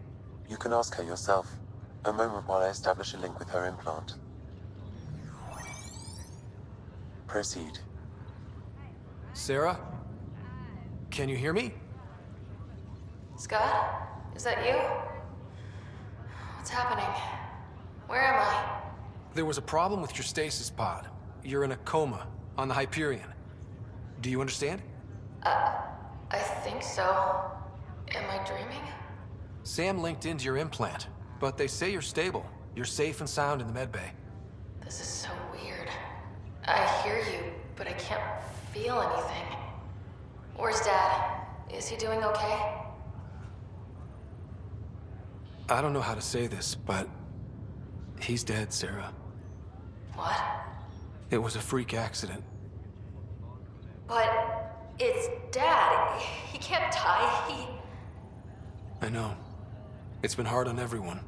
You can ask her yourself. A moment while I establish a link with her implant. Proceed. Sarah? Can you hear me? Scott? Is that you? What's happening? Where am I? There was a problem with your stasis pod. You're in a coma on the Hyperion. Do you understand? I think so. Am I dreaming? Sam linked into your implant, but they say you're stable. You're safe and sound in the medbay. This is so weird. I hear you, but I can't feel anything. Where's Dad? Is he doing okay? I don't know how to say this, but he's dead, Sarah. What? It was a freak accident. But it's Dad. He can't die. I know. It's been hard on everyone.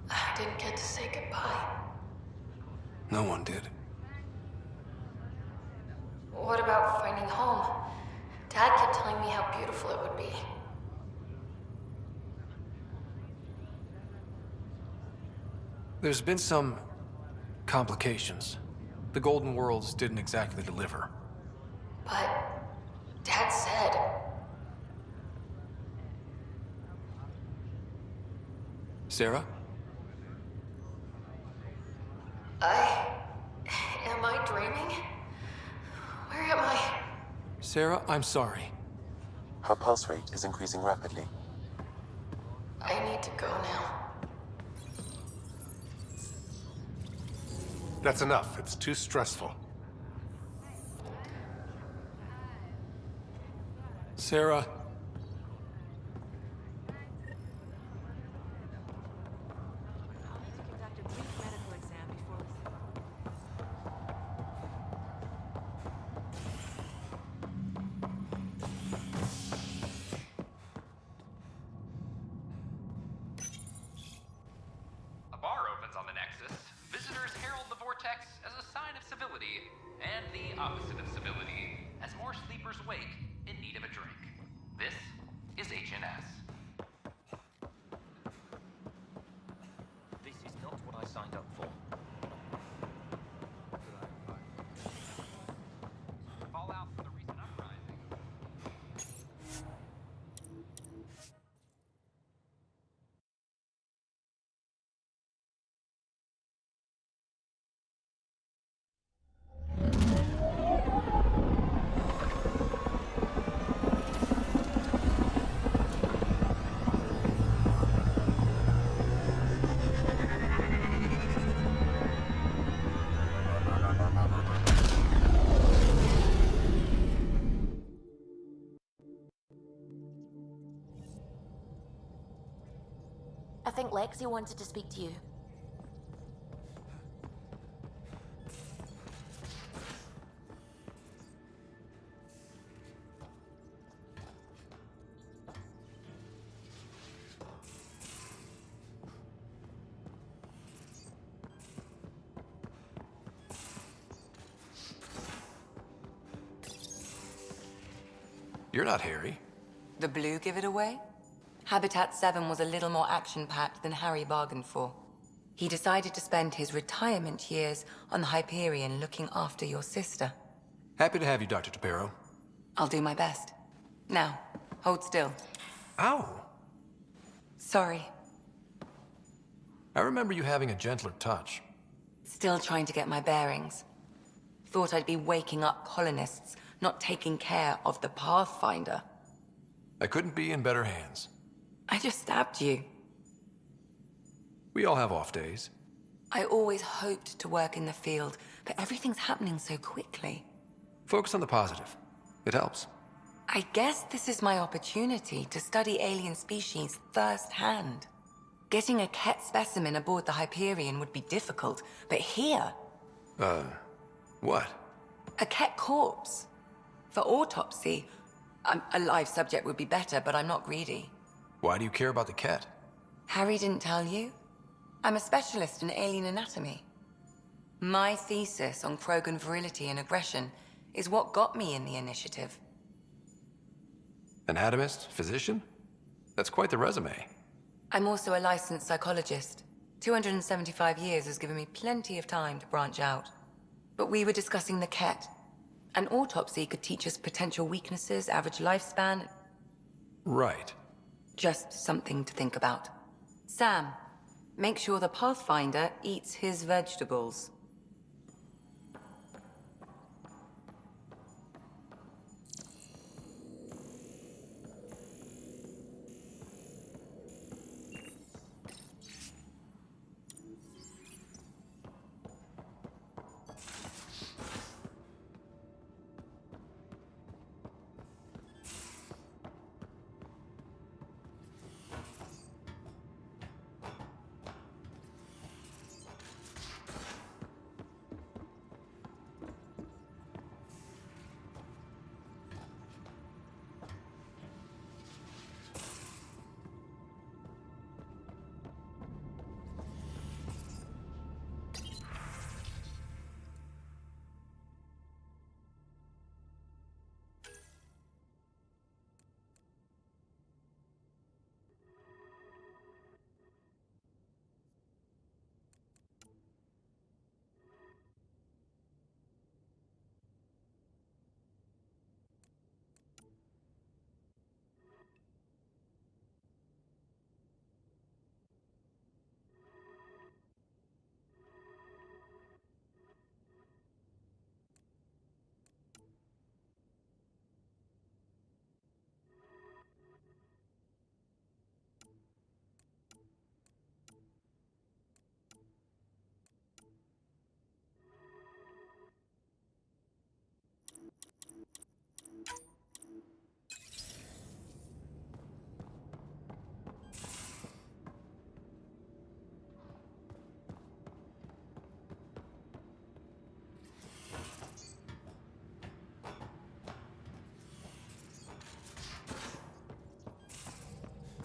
I didn't get to say goodbye. No one did. What about finding home? Dad kept telling me how beautiful it would be. There's been some complications. The Golden Worlds didn't exactly deliver. But Dad said... Sarah? Am I dreaming? Where am I? Sarah, I'm sorry. Her pulse rate is increasing rapidly. I need to go now. That's enough. It's too stressful. Sarah. civility, and the opposite of civility, as more sleepers wake in need of a drink. This is HNS. This is not what I signed up for. Fallout from the recent uprising. I think Lexi wanted to speak to you. You're not Harry. The blue give it away? Habitat 7 was a little more action-packed than Harry bargained for. He decided to spend his retirement years on the Hyperion looking after your sister. Happy to have you, Dr. Tapero. I'll do my best. Now, hold still. Ow! Sorry. I remember you having a gentler touch. Still trying to get my bearings. Thought I'd be waking up colonists, not taking care of the Pathfinder. I couldn't be in better hands. I just stabbed you. We all have off days. I always hoped to work in the field, but everything's happening so quickly. Focus on the positive. It helps. I guess this is my opportunity to study alien species firsthand. Getting a Ket specimen aboard the Hyperion would be difficult, but here... What? A Ket corpse. For autopsy, a live subject would be better, but I'm not greedy. Why do you care about the Ket? Harry didn't tell you? I'm a specialist in alien anatomy. My thesis on Krogan virility and aggression is what got me in the initiative. Anatomist? Physician? That's quite the resume. I'm also a licensed psychologist. 275 years has given me plenty of time to branch out. But we were discussing the Ket. An autopsy could teach us potential weaknesses, average lifespan. Right. Just something to think about. Sam, make sure the Pathfinder eats his vegetables.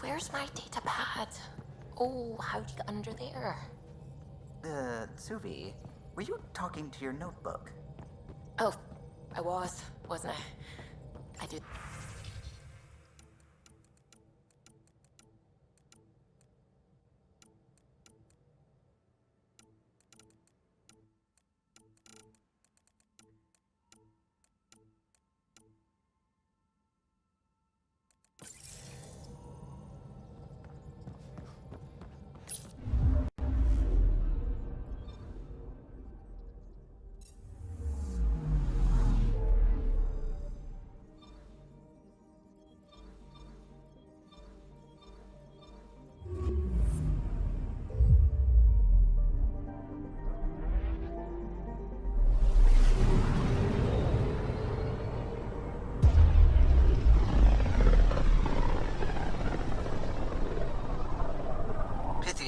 Where's my data pad? Oh, how'd you get under there? Suvi, were you talking to your notebook? Oh, I wasn't I? I did.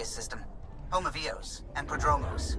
System, home of Eos and Prodromos.